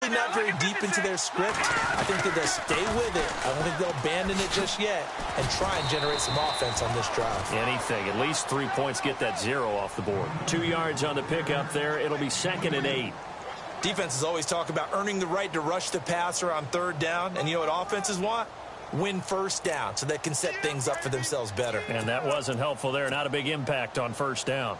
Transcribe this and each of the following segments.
really not very deep into their script. I think that they'll stay with it. I don't think they'll abandon it just yet and try and generate some offense on this drive. Anything. At least 3 points, get that 0 off the board. 2 yards on the pickup there. It'll be 2nd and 8. Defenses always talk about earning the right to rush the passer on 3rd down. And you know what offenses want? Win 1st down so they can set things up for themselves better. And that wasn't helpful there. Not a big impact on 1st down.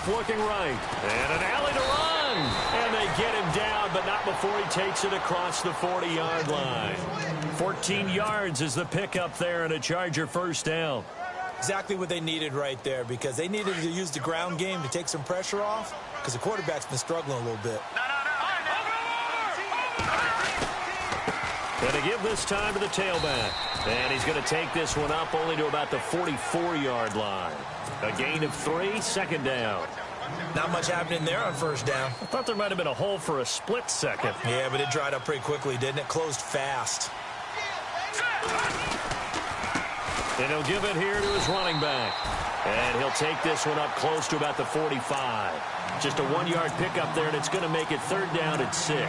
Looking right, and an alley to run, and they get him down, but not before he takes it across the 40-yard line. 14 yards is the pickup there, and a Charger 1st down. Exactly what they needed right there, because they needed to use the ground game to take some pressure off, because the quarterback's been struggling a little bit. And to give this time to the tailback, and he's going to take this one up only to about the 44-yard line. A gain of 3, 2nd down. Not much happening there on 1st down. I thought there might have been a hole for a split second. Yeah, but it dried up pretty quickly, didn't it? Closed fast. And he'll give it here to his running back. And he'll take this one up close to about the 45. Just a 1-yard pickup there, and it's going to make it 3rd down at 6.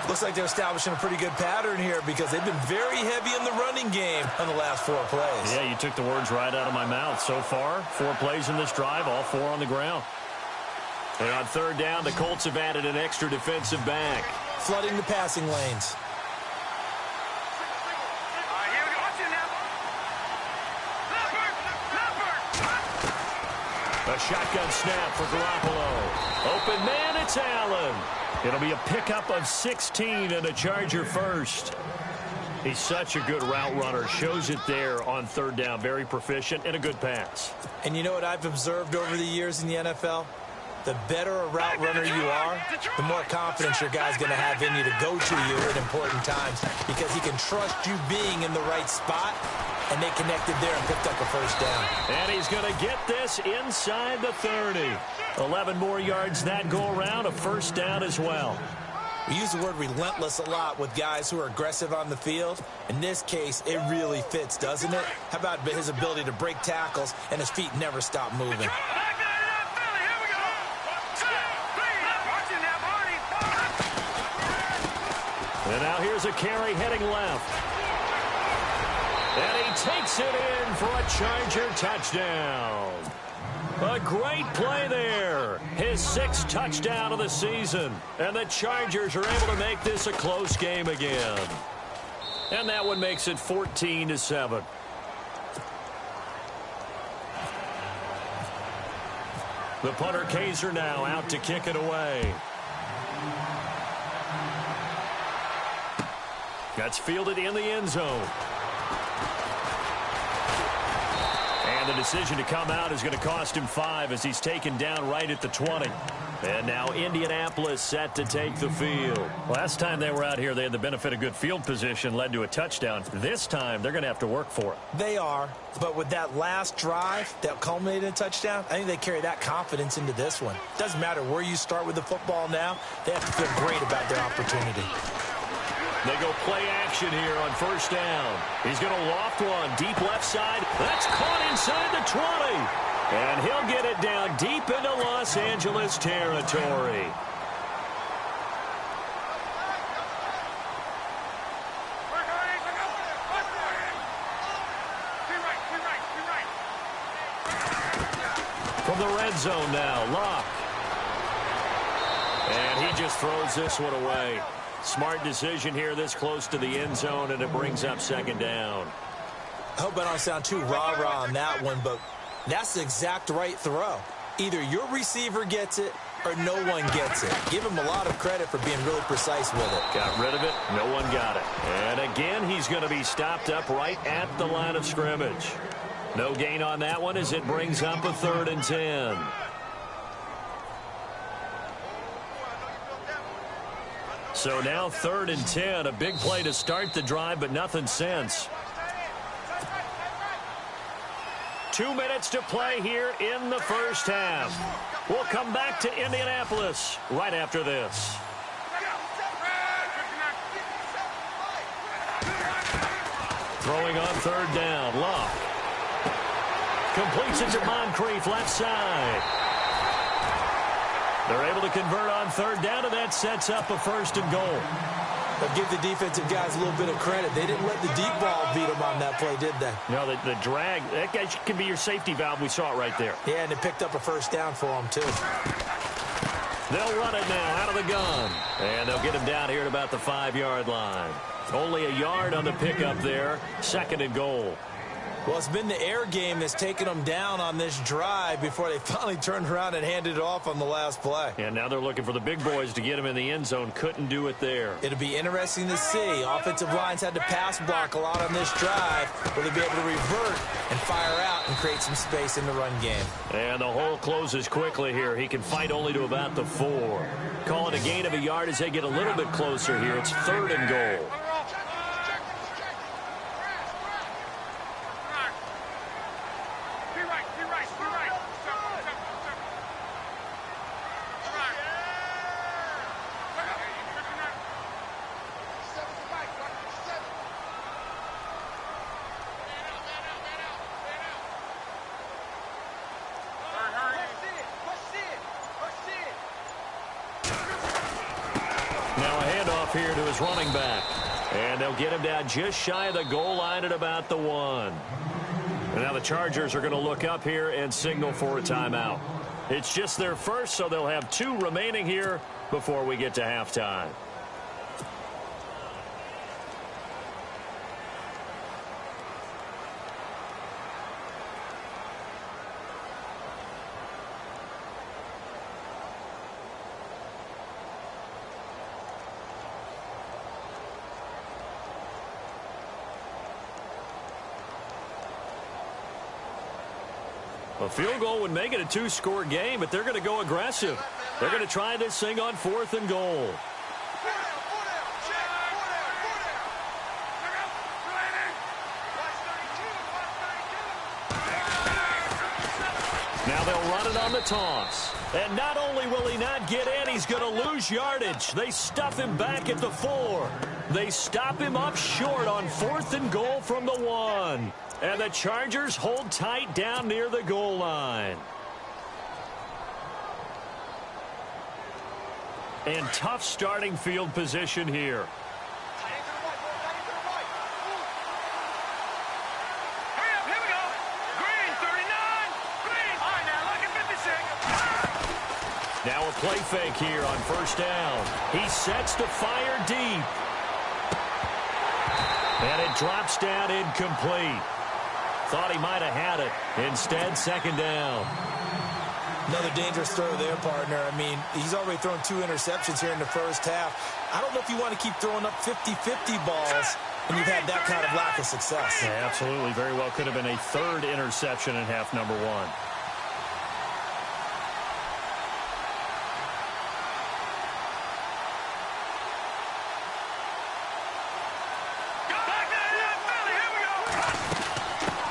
Looks like they're establishing a pretty good pattern here because they've been very heavy in the running game on the last 4 plays. Yeah, you took the words right out of my mouth. So far, 4 plays in this drive, all 4 on the ground. And on 3rd down, the Colts have added an extra defensive back. Flooding the passing lanes. A shotgun snap for Garoppolo. Open man, it's Allen. It'll be a pickup of 16 and a Charger 1st. He's such a good route runner. Shows it there on 3rd down. Very proficient and a good pass. And you know what I've observed over the years in the NFL? The better a route runner you are, the more confidence your guy's going to have in you to go to you at important times because he can trust you being in the right spot, and they connected there and picked up a 1st down. And he's going to get this inside the 30. 11 more yards that go around, a 1st down as well. We use the word relentless a lot with guys who are aggressive on the field. In this case, it really fits, doesn't it? How about his ability to break tackles and his feet never stop moving? And now here's a carry heading left. And he takes it in for a Charger touchdown. A great play there. His 6th touchdown of the season. And the Chargers are able to make this a close game again. And that one makes it 14-7. The punter Kaiser now out to kick it away. That's fielded in the end zone. And the decision to come out is going to cost him 5 as he's taken down right at the 20. And now Indianapolis set to take the field. Last time they were out here, they had the benefit of good field position, led to a touchdown. This time, they're going to have to work for it. They are, but with that last drive that culminated in a touchdown, I think they carry that confidence into this one. Doesn't matter where you start with the football now, they have to feel great about their opportunity. They go play action here on 1st down. He's going to loft one deep left side. That's caught inside the 20. And he'll get it down deep into Los Angeles territory. From the red zone now, Locke. And he just throws this one away. Smart decision here this close to the end zone, and it brings up 2nd down. I hope I don't sound too rah-rah on that one, but that's the exact right throw. Either your receiver gets it or no one gets it. Give him a lot of credit for being really precise with it. Got rid of it. No one got it. And again, he's going to be stopped up right at the line of scrimmage. No gain on that one as it brings up a 3rd and 10. So now 3rd and 10, a big play to start the drive, but nothing since. 2 minutes to play here in the first half. We'll come back to Indianapolis right after this. Throwing on third down, Luck. Completes it to Moncrief, left side. They're able to convert on third down, and that sets up a 1st and goal. But give the defensive guys a little bit of credit. They didn't let the deep ball beat them on that play, did they? No, the drag, that guy can be your safety valve. We saw it right there. Yeah, and it picked up a 1st down for them, too. They'll run it now out of the gun. And they'll get him down here at about the 5-yard line. Only a yard on the pickup there. 2nd and goal. Well, it's been the air game that's taken them down on this drive before they finally turned around and handed it off on the last play. And now they're looking for the big boys to get him in the end zone. Couldn't do it there. It'll be interesting to see. Offensive lines had to pass block a lot on this drive. Will they be able to revert and fire out and create some space in the run game? And the hole closes quickly here. He can fight only to about the 4. Call it a gain of a yard as they get a little bit closer here. It's 3rd and goal. Here to his running back. And they'll get him down just shy of the goal line at about the 1. And now the Chargers are going to look up here and signal for a timeout. It's just their first, so they'll have 2 remaining here before we get to halftime. A field goal would make it a 2-score game, but they're going to go aggressive. They're going to try this thing on 4th and goal. Now they'll run it on the toss. And not only will he not get in, he's going to lose yardage. They stuff him back at the 4. They stop him up short on 4th and goal from the 1. And the Chargers hold tight down near the goal line. And tough starting field position here. Now a play fake here on 1st down. He sets to fire deep. And it drops down incomplete. Thought he might have had it. Instead, 2nd down. Another dangerous throw there, partner. I mean, he's already thrown 2 interceptions here in the first half. I don't know if you want to keep throwing up 50-50 balls when you've had that kind of lack of success. Yeah, absolutely. Very well could have been a 3rd interception in half number 1.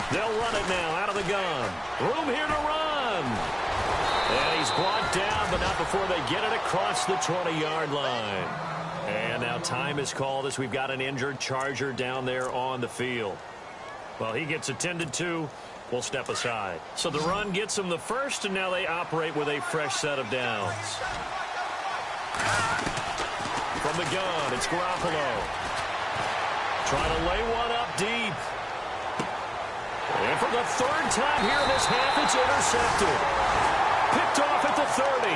They'll run it now out of the gun. Room here to run. And he's brought down, but not before they get it across the 20-yard line. And now time is called as we've got an injured Charger down there on the field. Well, he gets attended to. We'll step aside. So the run gets him the first, and now they operate with a fresh set of downs. From the gun, it's Garoppolo. Trying to lay one up deep. And for the 3rd time here in this half, it's intercepted. Picked off at the 30.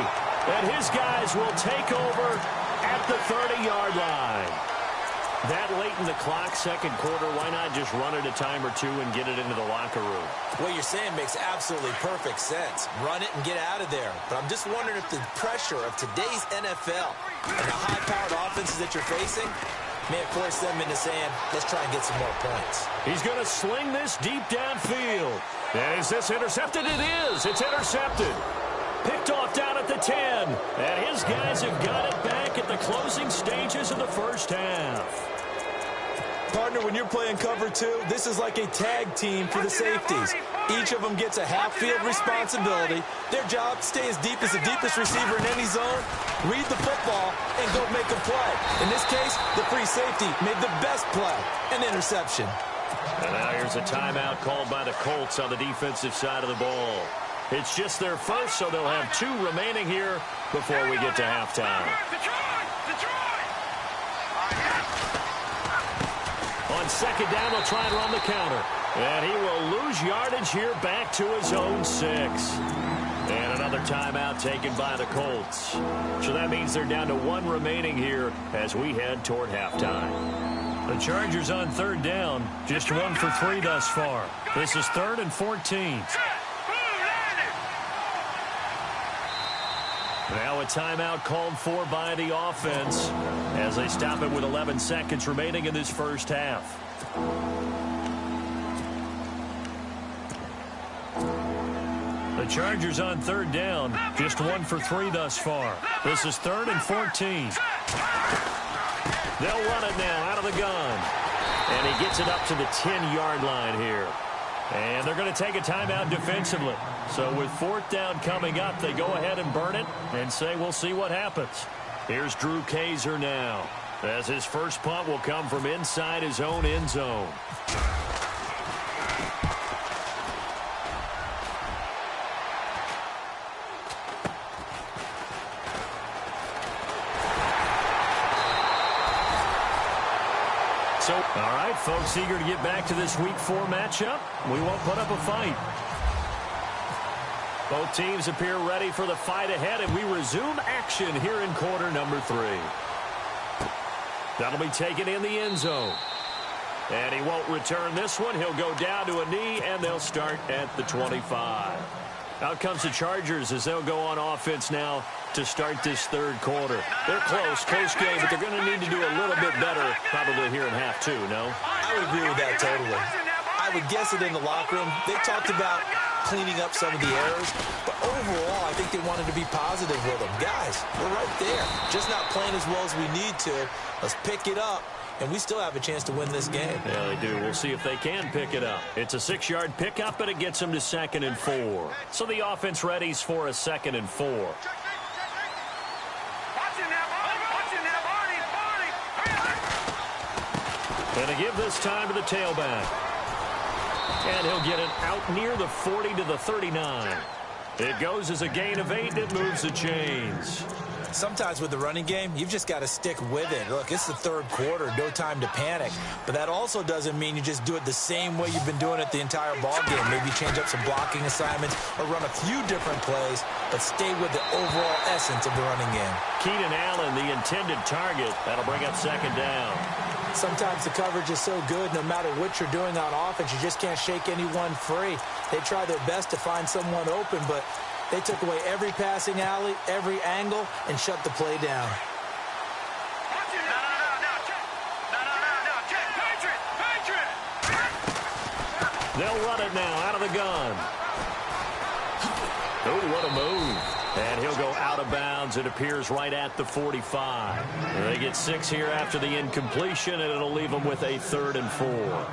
And his guys will take over at the 30-yard line. That late in the clock, 2nd quarter, why not just run it a time or 2 and get it into the locker room? What you're saying makes absolutely perfect sense. Run it and get out of there. But I'm just wondering if the pressure of today's NFL and the high-powered offenses that you're facing may have forced them into saying, let's try and get some more points. He's going to sling this deep downfield. And is this intercepted? It is. It's intercepted. Picked off down at the 10. And his guys have got it back at the closing stages of the first half. Partner, when you're playing cover 2, this is like a tag team for the safeties. Each of them gets a half-field responsibility. Their job, stay as deep as the deepest receiver in any zone, read the football, and go make a play. In this case, the free safety made the best play, an interception. And now here's a timeout called by the Colts on the defensive side of the ball. It's just their first, so they'll have 2 remaining here before we get to halftime. On second down, they'll try and run the counter. And he will lose yardage here back to his own 6. And another timeout taken by the Colts. So that means they're down to 1 remaining here as we head toward halftime. The Chargers on third down, just 1 for 3 thus far. This is 3rd and 14. Now a timeout called for by the offense as they stop it with 11 seconds remaining in this first half. The Chargers on third down, just 1 for 3 thus far. This is 3rd and 14. They'll run it now out of the gun. And he gets it up to the 10-yard line here. And they're going to take a timeout defensively. So with 4th down coming up, they go ahead and burn it and say we'll see what happens. Here's Drew Kaiser now, as his first punt will come from inside his own end zone. So, all right, folks, eager to get back to this Week 4 matchup. We won't put up a fight. Both teams appear ready for the fight ahead, and we resume action here in quarter number 3. That'll be taken in the end zone. And he won't return this one. He'll go down to a knee, and they'll start at the 25. Out comes the Chargers as they'll go on offense now to start this third quarter. They're close game, but they're going to need to do a little bit better probably here in half 2, no? I would agree with that totally. I would guess it in the locker room. They talked about cleaning up some of the errors, but overall, I think they wanted to be positive with them. Guys, we're right there. Just not playing as well as we need to. Let's pick it up. And we still have a chance to win this game. Yeah, they do. We'll see if they can pick it up. It's a 6-yard pickup, but it gets them to 2nd and 4. So the offense readies for a 2nd and 4. And to give this time to the tailback. And he'll get it out near the 40 to the 39. It goes as a gain of 8, and it moves the chains. Sometimes with the running game, you've just got to stick with it. Look, it's the third quarter, no time to panic. But that also doesn't mean you just do it the same way you've been doing it the entire ball game. Maybe change up some blocking assignments or run a few different plays, but stay with the overall essence of the running game. Keenan Allen, the intended target. That'll bring up 2nd down. Sometimes the coverage is so good, no matter what you're doing on offense, you just can't shake anyone free. They try their best to find someone open, but they took away every passing alley, every angle, and shut the play down. They'll run it now out of the gun. Oh, what a move. And he'll go out of bounds. It appears right at the 45. They get 6 here after the incompletion, and it'll leave them with a 3rd and 4.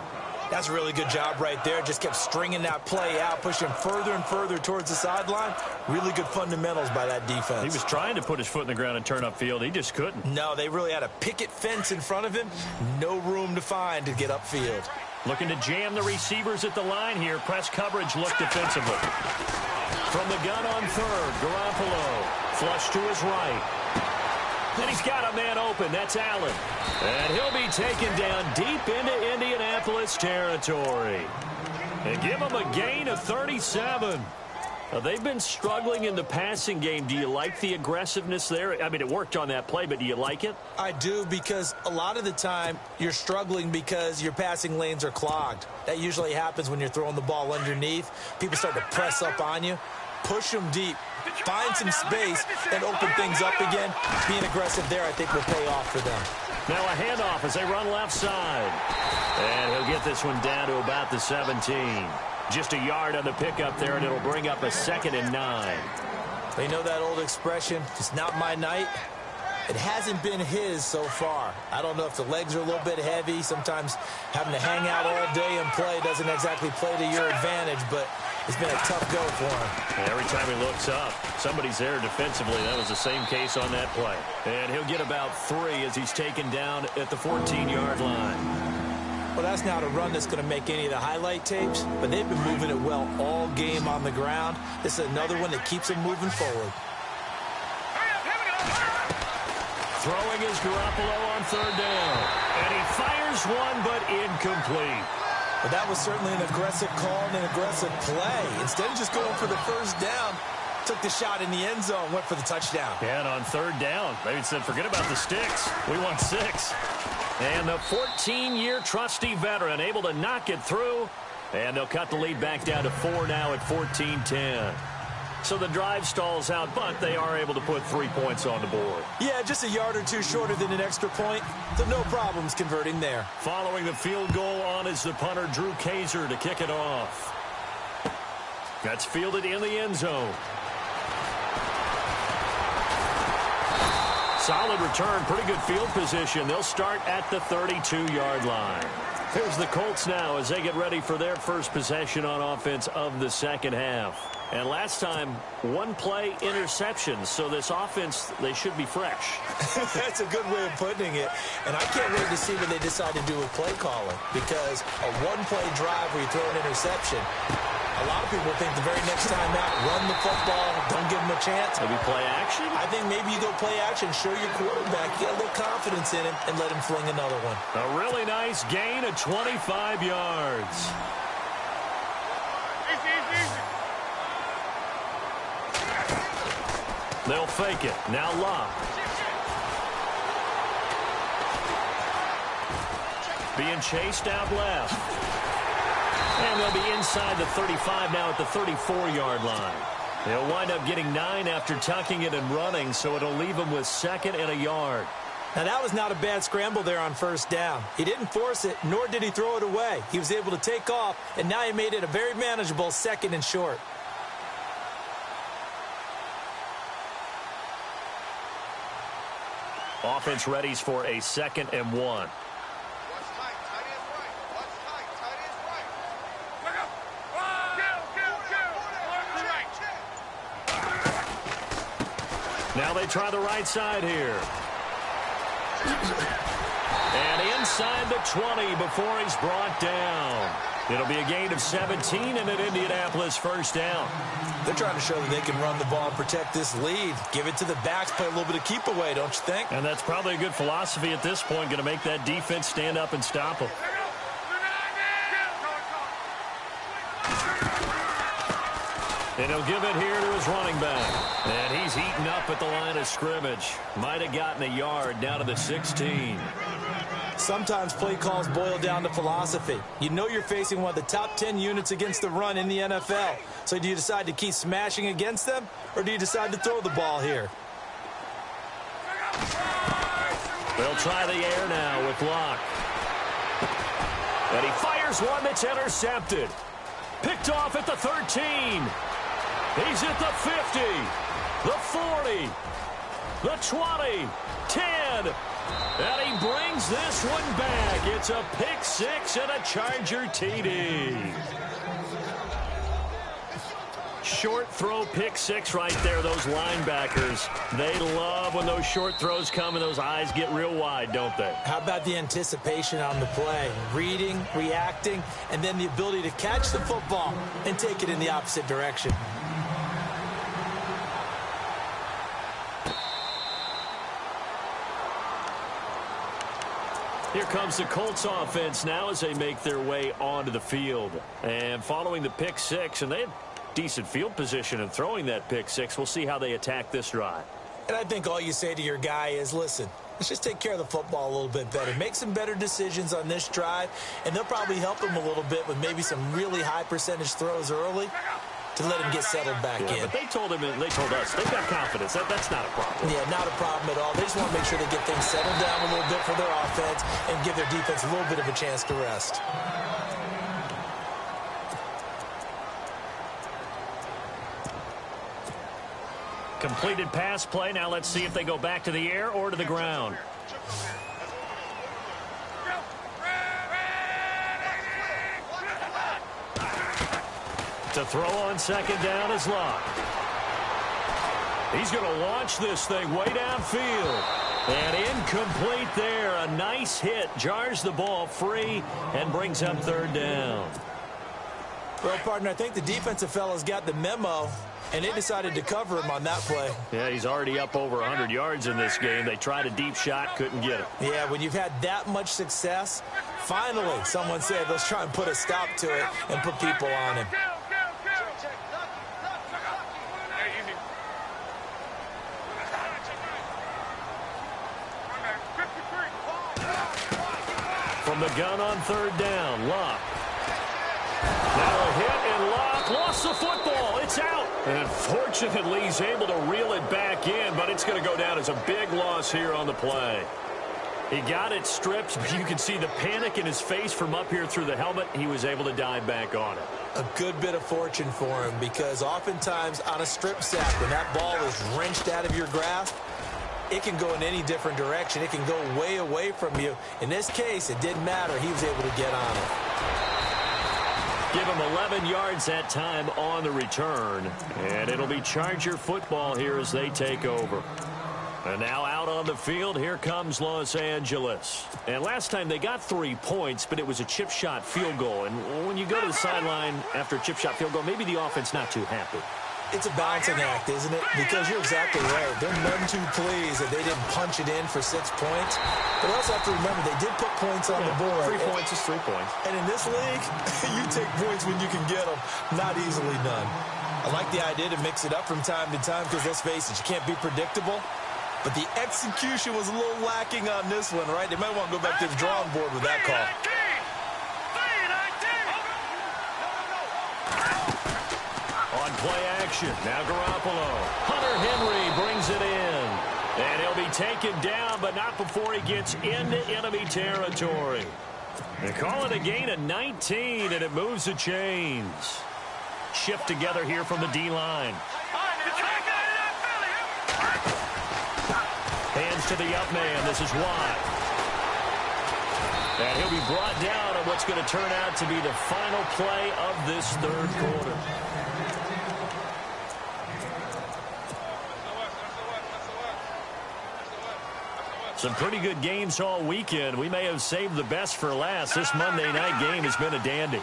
That's a really good job right there. Just kept stringing that play out, pushing further and further towards the sideline. Really good fundamentals by that defense. He was trying to put his foot in the ground and turn upfield. He just couldn't. No, they really had a picket fence in front of him. No room to find to get upfield. Looking to jam the receivers at the line here. Press coverage look defensively. From the gun on 3rd, Garoppolo. Flush to his right. And he's got a man open. That's Allen. And he'll be taken down deep into Indianapolis territory. And give him a gain of 37. Now, they've been struggling in the passing game. Do you like the aggressiveness there? I mean, it worked on that play, but do you like it? I do, because a lot of the time you're struggling because your passing lanes are clogged. That usually happens when you're throwing the ball underneath. People start to press up on you. Push them deep. Find some space and open things up again. Being aggressive there, I think, will pay off for them. Now a handoff as they run left side. And he'll get this one down to about the 17. Just a yard on the pickup there, and it'll bring up a 2nd and 9. They know that old expression, it's not my night. It hasn't been his so far. I don't know if the legs are a little bit heavy. Sometimes having to hang out all day and play doesn't exactly play to your advantage, but it's been a tough go for him. And every time he looks up, somebody's there defensively. That was the same case on that play. And he'll get about 3 as he's taken down at the 14-yard line. Well, that's not a run that's going to make any of the highlight tapes, but they've been moving it well all game on the ground. This is another one that keeps them moving forward. Throwing is Garoppolo on 3rd down. And he fires one, but incomplete. But that was certainly an aggressive call and an aggressive play. Instead of just going for the first down, took the shot in the end zone, went for the touchdown. Yeah, and on 3rd down, they said, forget about the sticks. We want 6. And the 14-year trusty veteran able to knock it through. And they'll cut the lead back down to 4 now at 14-10. So the drive stalls out, but they are able to put 3 points on the board. Yeah, just a yard or two shorter than an extra point. So no problems converting there. Following the field goal on is the punter, Drew Kaiser, to kick it off. That's fielded in the end zone. Solid return, pretty good field position. They'll start at the 32-yard line. Here's the Colts now as they get ready for their first possession on offense of the second half. And last time, 1-play interceptions. So this offense, they should be fresh. That's a good way of putting it. And I can't wait to see what they decide to do with play calling. Because a 1-play drive where you throw an interception, a lot of people think the very next time out, run the football, don't give them a chance. Maybe play action? I think maybe you go play action, show your quarterback, get a little confidence in him, and let him fling another one. A really nice gain of 25 yards. They'll fake it. Now Love. Being chased out left. And they'll be inside the 35 now at the 34-yard line. They'll wind up getting 9 after tucking it and running, so it'll leave them with 2nd and a yard. Now, that was not a bad scramble there on 1st down. He didn't force it, nor did he throw it away. He was able to take off, and now he made it a very manageable 2nd and short. Offense readies for a 2nd and 1. Now they try the right side here. And inside the 20 before he's brought down. It'll be a gain of 17 and an Indianapolis 1st down. They're trying to show that they can run the ball and protect this lead. Give it to the backs, play a little bit of keep away, don't you think? And that's probably a good philosophy at this point, going to make that defense stand up and stop them. And he'll give it here to his running back. And he's eaten up at the line of scrimmage. Might have gotten a yard down to the 16. Sometimes play calls boil down to philosophy. You know you're facing one of the top 10 units against the run in the NFL. So do you decide to keep smashing against them, or do you decide to throw the ball here? They'll try the air now with Locke. And he fires one that's intercepted. Picked off at the 13. He's at the 50, the 40, the 20, 10. And he brings this one back. It's a pick 6 and a Charger TD. Short throw pick 6 right there. Those linebackers, they love when those short throws come and those eyes get real wide, don't they? How about the anticipation on the play? Reading, reacting, and then the ability to catch the football and take it in the opposite direction. Here comes the Colts offense now as they make their way onto the field. And following the pick 6, and they had decent field position in throwing that pick 6. We'll see how they attack this drive. And I think all you say to your guy is, listen, let's just take care of the football a little bit better. Make some better decisions on this drive, and they'll probably help him a little bit with maybe some really high percentage throws early to let him get settled back in. But they told him, and they told us, they've got confidence. That's not a problem. Yeah, not a problem at all. They just want to make sure they get things settled down a little bit for their offense and give their defense a little bit of a chance to rest. Completed pass play. Now let's see if they go back to the air or to the ground. To throw on second down is Locke. He's going to launch this thing way downfield. And incomplete there. A nice hit. Jars the ball free and brings up third down. Well, partner, I think the defensive fellas got the memo, and they decided to cover him on that play. Yeah, he's already up over 100 yards in this game. They tried a deep shot, couldn't get it. Yeah, when you've had that much success, finally someone said, let's try and put a stop to it and put people on him. From the gun on third down, Locke. Now a hit, and Locke lost the football. It's out. And fortunately, he's able to reel it back in, but it's going to go down as a big loss here on the play. He got it stripped, but you can see the panic in his face from up here through the helmet. He was able to dive back on it. A good bit of fortune for him, because oftentimes on a strip sack, when that ball is wrenched out of your grasp, it can go in any different direction. It can go way away from you. In this case, it didn't matter. He was able to get on it. Give him 11 yards that time on the return. And it'll be Charger football here as they take over. And now out on the field, here comes Los Angeles. And last time they got 3 points, but it was a chip shot field goal. And when you go to the sideline after a chip shot field goal, maybe the offense not too happy. It's a balancing act, isn't it? Because you're exactly right. They're none too pleased that they didn't punch it in for 6 points. But also have to remember, they did put points on the board. 3 points is 3 points. And in this league, you take points when you can get them. Not easily done. I like the idea to mix it up from time to time because, let's face it, you can't be predictable. But the execution was a little lacking on this one, right? They might want to go back to the drawing board with that call. On play action, now Garoppolo. Hunter Henry brings it in. And he'll be taken down, but not before he gets into enemy territory. They call it a gain of 19, and it moves the chains. Shift together here from the D-line. Hands to the up man. This is Watt. And he'll be brought down on what's going to turn out to be the final play of this third quarter. Some pretty good games all weekend. We may have saved the best for last. This Monday night game has been a dandy.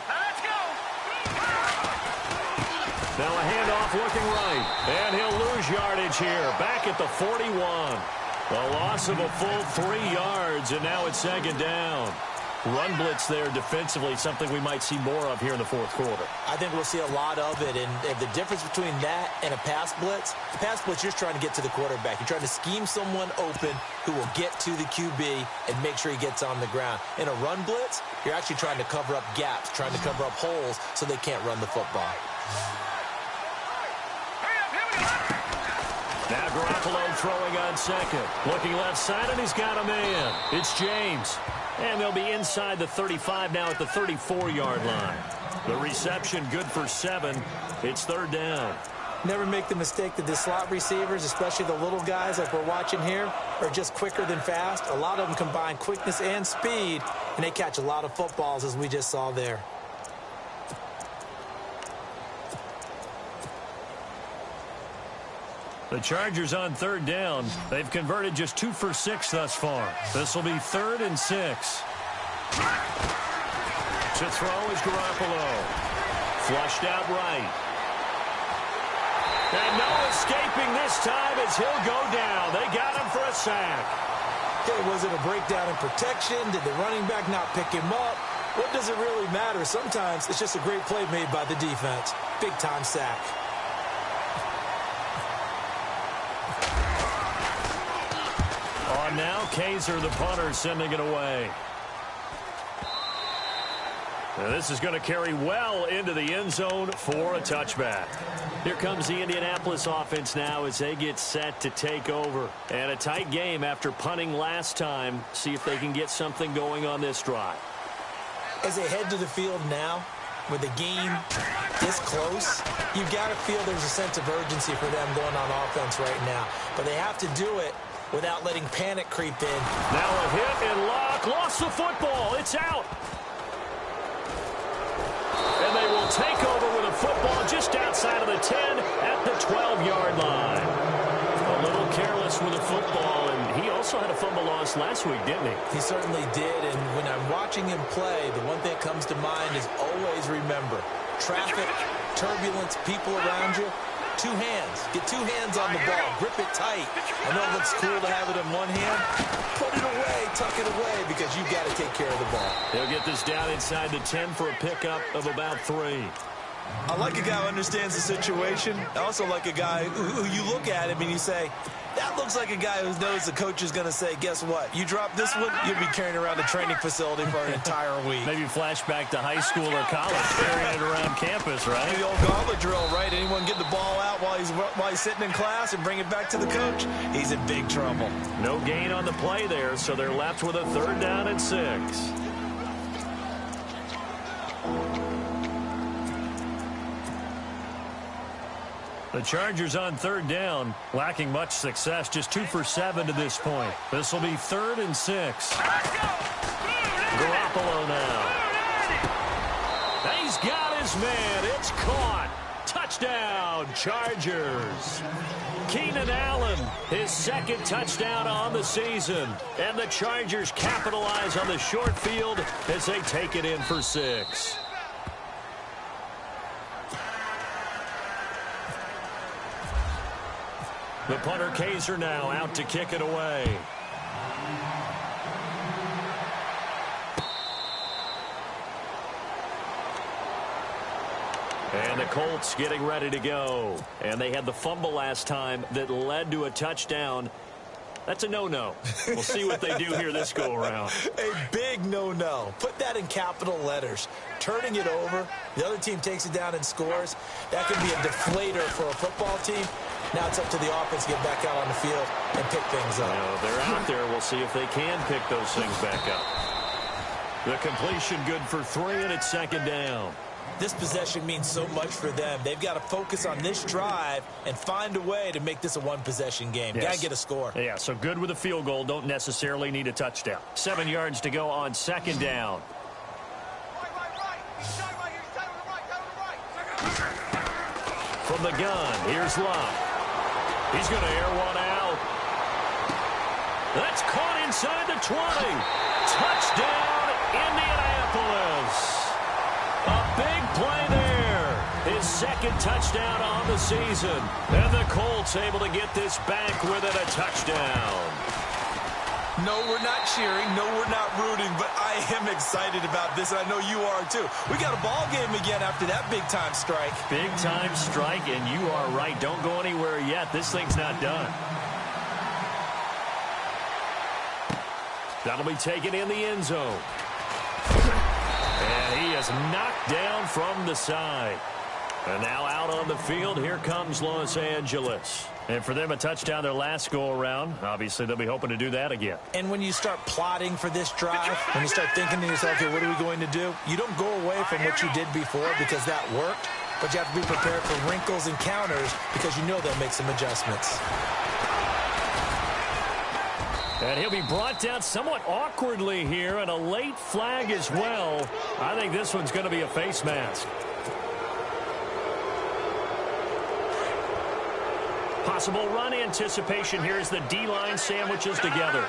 Now a handoff looking right. And he'll lose yardage here. Back at the 41. A loss of a full 3 yards, and now it's second down. Run blitz there defensively, something we might see more of here in the fourth quarter. I think we'll see a lot of it, and the difference between that and a pass blitz, the pass blitz, you're trying to get to the quarterback. You're trying to scheme someone open who will get to the QB and make sure he gets on the ground. In a run blitz, you're actually trying to cover up gaps, trying to cover up holes so they can't run the football. Now Garoppolo throwing on second. Looking left side, and he's got a man. It's James. And they'll be inside the 35 now at the 34-yard line. The reception good for 7. It's third down. Never make the mistake that the slot receivers, especially the little guys like we're watching here, are just quicker than fast. A lot of them combine quickness and speed, and they catch a lot of footballs, as we just saw there. The Chargers on third down. They've converted just 2 for 6 thus far. This will be 3rd and 6. To throw is Garoppolo. Flushed out right. And no escaping this time as he'll go down. They got him for a sack. Okay, was it a breakdown in protection? Did the running back not pick him up? What does it really matter? Sometimes it's just a great play made by the defense. Big-time sack. On now, Kaiser, the punter, sending it away. Now this is going to carry well into the end zone for a touchback. Here comes the Indianapolis offense now as they get set to take over. And a tight game after punting last time. See if they can get something going on this drive. As they head to the field now, with a game this close, you've got to feel there's a sense of urgency for them going on offense right now. But they have to do it without letting panic creep in. Now a hit and lock. Lost the football. It's out. And they will take over with a football just outside of the 10 at the 12-yard line. A little careless with the football, and he also had a fumble loss last week, didn't he? He certainly did, and when I'm watching him play, the one thing that comes to mind is always remember, traffic, turbulence, people around you, two hands. Get two hands on the ball. Grip it tight. I know it looks cool to have it in one hand. Put it away, tuck it away, because you've got to take care of the ball. He'll get this down inside the 10 for a pickup of about 3. I like a guy who understands the situation. I also like a guy who you look at him and you say, that looks like a guy who knows the coach is going to say, guess what? You drop this one, you'll be carrying around the training facility for an entire week. Maybe flashback to high school or college, carrying it around campus, right? The old gauntlet drill, right? Anyone get the ball out while he's sitting in class and bring it back to the coach? He's in big trouble. No gain on the play there, so they're left with a 3rd down and 6. The Chargers on 3rd down, lacking much success, just 2 for 7 to this point. This will be 3rd and 6. Garoppolo now. He's got his man. It's caught. Touchdown, Chargers. Keenan Allen, his 2nd touchdown on the season. And the Chargers capitalize on the short field as they take it in for 6. The punter Kaiser now out to kick it away. And the Colts getting ready to go. And they had the fumble last time that led to a touchdown. That's a no-no. We'll see what they do here this go-around. A big no-no. Put that in capital letters. Turning it over, the other team takes it down and scores. That could be a deflator for a football team. Now it's up to the offense to get back out on the field and pick things up. They're out there. We'll see if they can pick those things back up. The completion good for 3, and it's 2nd down. This possession means so much for them. They've got to focus on this drive and find a way to make this a one-possession game. Yes. Got to get a score. Yeah, so good with a field goal. Don't necessarily need a touchdown. 7 yards to go on 2nd down. From the gun, here's Love. He's going to air one out. That's caught inside the 20. Touchdown, Indianapolis. A big play there. His 2nd touchdown on the season. And the Colts able to get this back with it, a touchdown. No, we're not cheering. No, we're not rooting. But I am excited about this, and I know you are too. We got a ball game again after that big-time strike. Big-time strike, and you are right. Don't go anywhere yet. This thing's not done. That'll be taken in the end zone. And he is knocked down from the side. And now out on the field, here comes Los Angeles. And for them, a touchdown their last go-around. Obviously, they'll be hoping to do that again. And when you start plotting for this drive, when you start thinking to yourself, okay, what are we going to do? You don't go away from what you did before because that worked, but you have to be prepared for wrinkles and counters because you know they'll make some adjustments. And he'll be brought down somewhat awkwardly here, and a late flag as well. I think this one's going to be a face mask. Possible run anticipation here as the D-line sandwiches together.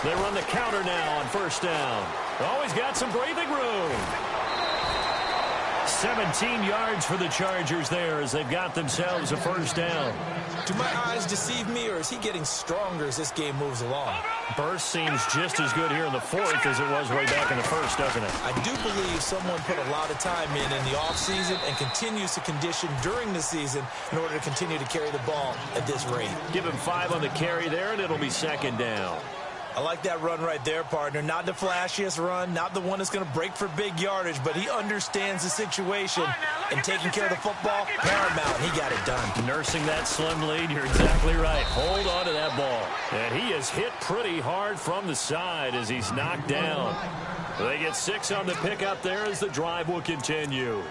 They run the counter now on 1st down. Always got some breathing room. 17 yards for the Chargers there as they've got themselves a 1st down. Do my eyes deceive me, or is he getting stronger as this game moves along? Burst seems just as good here in the 4th as it was way back in the 1st, doesn't it? I do believe someone put a lot of time in the offseason and continues to condition during the season in order to continue to carry the ball at this rate. Give him 5 on the carry there, and it'll be 2nd down. I like that run right there, partner. Not the flashiest run, not the one that's going to break for big yardage, but he understands the situation, and taking care of the football, paramount. He got it done. Nursing that slim lead, you're exactly right. Hold on to that ball. And he is hit pretty hard from the side as he's knocked down. They get 6 on the pickup there as the drive will continue.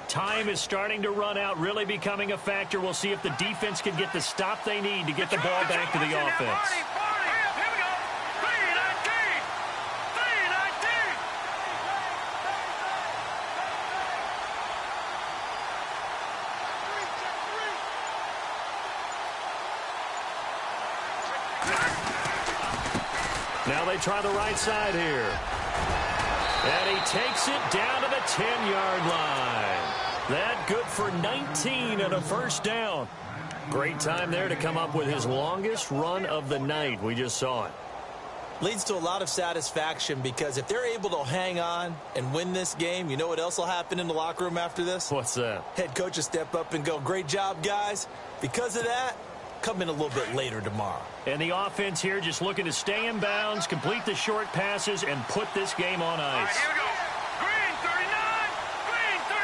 Time is starting to run out, really becoming a factor. We'll see if the defense can get the stop they need to get the ball back to the offense. Now they try the right side here. And he takes it down to the 10-yard line. That good for 19 and a first down. Great time there to come up with his longest run of the night. We just saw it. Leads to a lot of satisfaction because if they're able to hang on and win this game, you know what else will happen in the locker room after this? What's that? Head coach will step up and go, great job, guys. Because of that, come in a little bit later tomorrow. And the offense here just looking to stay in bounds, complete the short passes, and put this game on ice. All right, here we go. Green 39, green 39.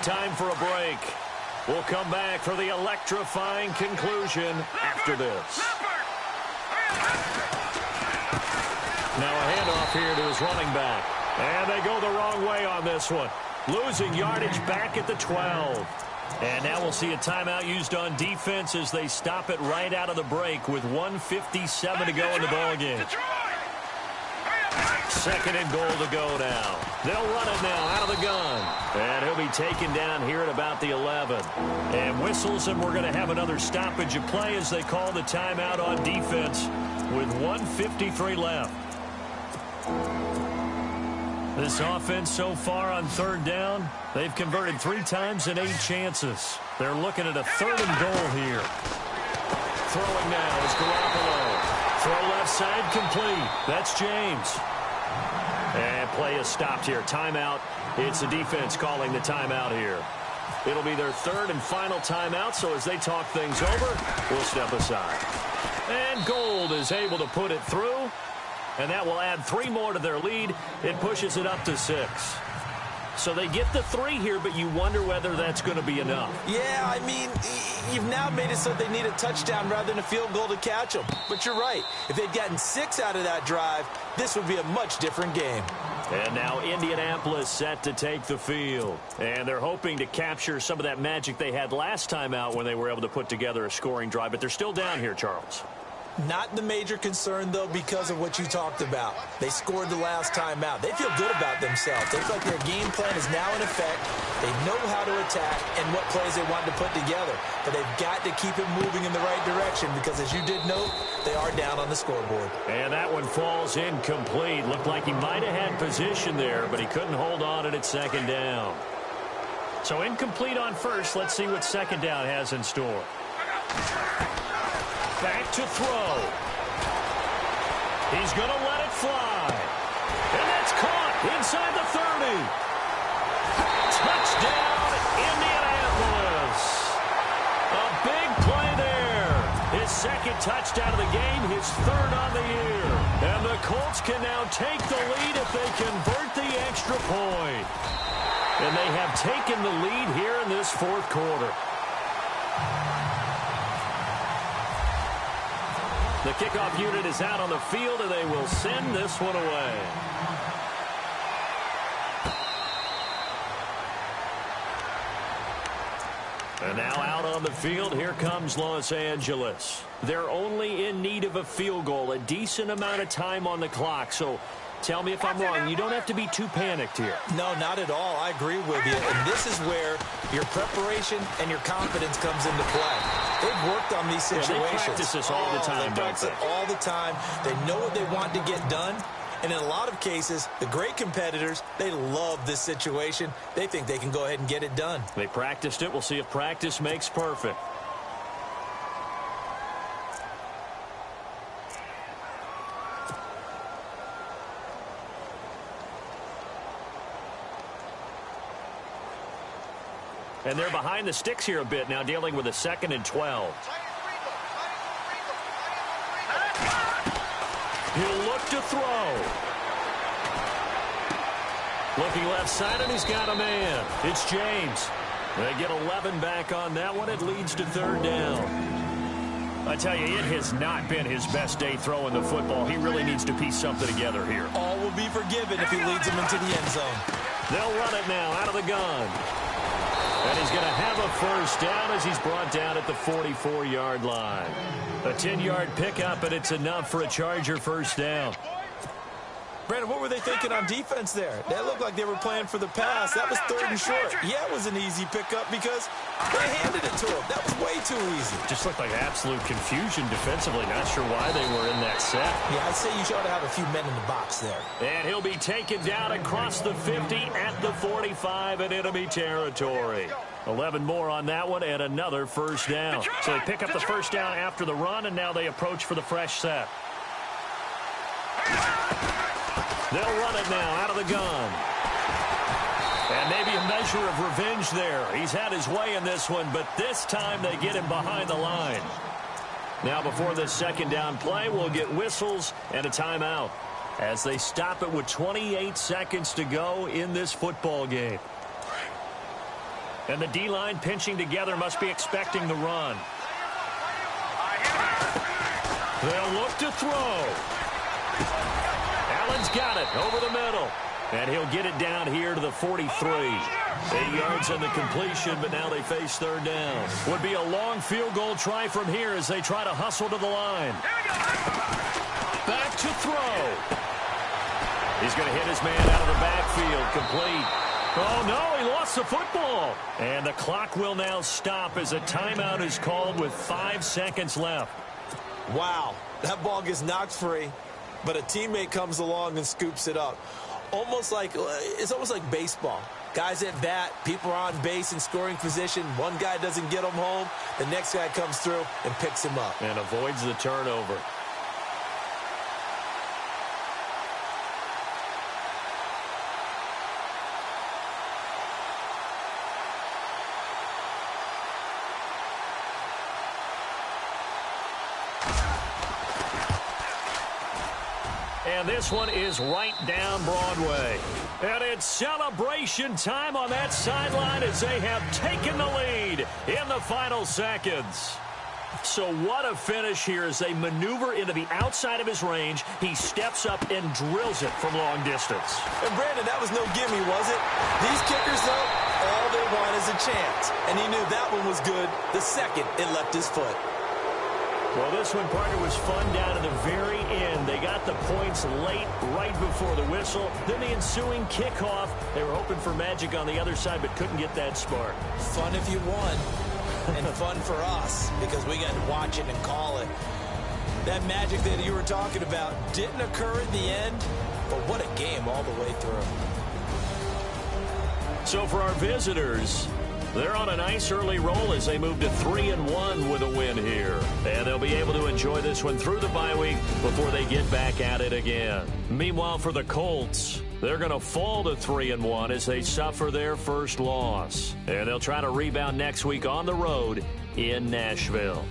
Time for a break. We'll come back for the electrifying conclusion after this. Now a handoff here to his running back. And they go the wrong way on this one. Losing yardage back at the 12. And now we'll see a timeout used on defense as they stop it right out of the break with 1:57 to go in the ballgame. Second and goal to go now. They'll run it now out of the gun. And he'll be taken down here at about the 11. And whistles, and we're going to have another stoppage of play as they call the timeout on defense with 1:53 left. This offense so far on third down, they've converted 3 times in 8 chances. They're looking at a third and goal here. Throwing now is Garoppolo. Throw left side complete. That's James. And play is stopped here. Timeout. It's the defense calling the timeout here. It'll be their third and final timeout, so as they talk things over, we'll step aside. And Gold is able to put it through. And that will add 3 more to their lead. It pushes it up to 6. So they get the 3 here, but you wonder whether that's going to be enough. Yeah, I mean, you've now made it so they need a touchdown rather than a field goal to catch them. But you're right. If they'd gotten 6 out of that drive, this would be a much different game. And now Indianapolis set to take the field. And they're hoping to capture some of that magic they had last time out when they were able to put together a scoring drive. But they're still down here, Charles. Not the major concern, though, because of what you talked about. They scored the last time out. They feel good about themselves. They feel like their game plan is now in effect. They know how to attack and what plays they want to put together. But they've got to keep it moving in the right direction because, as you did note, they are down on the scoreboard. And that one falls incomplete. Looked like he might have had position there, but he couldn't hold on at second down. So incomplete on first. Let's see what second down has in store. Back to throw. He's going to let it fly. And that's caught inside the 30. Touchdown, Indianapolis. A big play there. His second touchdown of the game, his third on the year. And the Colts can now take the lead if they convert the extra point. And they have taken the lead here in this fourth quarter. The kickoff unit is out on the field, and they will send this one away. And now out on the field, here comes Los Angeles. They're only in need of a field goal, a decent amount of time on the clock. So tell me if I'm wrong. You don't have to be too panicked here. No, not at all. I agree with you. And this is where your preparation and your confidence comes into play. They've worked on these situations. Yeah, they practice this all the time, they practice it all the time. They know what they want to get done. And in a lot of cases, the great competitors, they love this situation. They think they can go ahead and get it done. They practiced it. We'll see if practice makes perfect. And they're behind the sticks here a bit now, dealing with a 2nd and 12. He'll look to throw. Looking left side, and he's got a man. It's James. They get 11 back on that one. It leads to third down. I tell you, it has not been his best day throwing the football. He really needs to piece something together here. All will be forgiven if he leads him into the end zone. They'll run it now out of the gun. And he's going to have a first down as he's brought down at the 44-yard line. A 10-yard pickup, and it's enough for a Charger first down. Brandon, what were they thinking on defense there? That looked like they were playing for the pass. That was third and short. Yeah, it was an easy pickup because they handed it to him. That was way too easy. Just looked like absolute confusion defensively. Not sure why they were in that set. Yeah, I'd say you ought to have a few men in the box there. And he'll be taken down across the 50 at the 45 in enemy territory. 11 more on that one and another first down. So they pick up the first down after the run, and now they approach for the fresh set. They'll run it now out of the gun. And maybe a measure of revenge there. He's had his way in this one, but this time they get him behind the line. Now before this second down play, we'll get whistles and a timeout as they stop it with 28 seconds to go in this football game. And the D-line pinching together must be expecting the run. They'll look to throw. Allen's got it over the middle. And he'll get it down here to the 43. 8 yards on the completion, but now they face third down. Would be a long field goal try from here as they try to hustle to the line. Back to throw. He's going to hit his man out of the backfield. Complete. Oh, no, he lost the football. And the clock will now stop as a timeout is called with 5 seconds left. Wow, that ball gets knocked free, but a teammate comes along and scoops it up. It's almost like baseball. Guys at bat, people are on base in scoring position. One guy doesn't get him home. The next guy comes through and picks him up. And avoids the turnover. And this one is right down Broadway. And it's celebration time on that sideline as they have taken the lead in the final seconds. So what a finish here as they maneuver into the outside of his range. He steps up and drills it from long distance. And Brandon, that was no gimme, was it? These kickers, though, all they want is a chance. And he knew that one was good the second it left his foot. Well, this one, partner, was fun down to the very end. They got the points late, right before the whistle. Then the ensuing kickoff. They were hoping for magic on the other side, but couldn't get that spark. Fun if you won, and fun for us because we got to watch it and call it. That magic that you were talking about didn't occur in the end, but what a game all the way through. So for our visitors, they're on a nice early roll as they move to 3-1 with a win here. And they'll be able to enjoy this one through the bye week before they get back at it again. Meanwhile, for the Colts, they're going to fall to 3-1 as they suffer their first loss. And they'll try to rebound next week on the road in Nashville.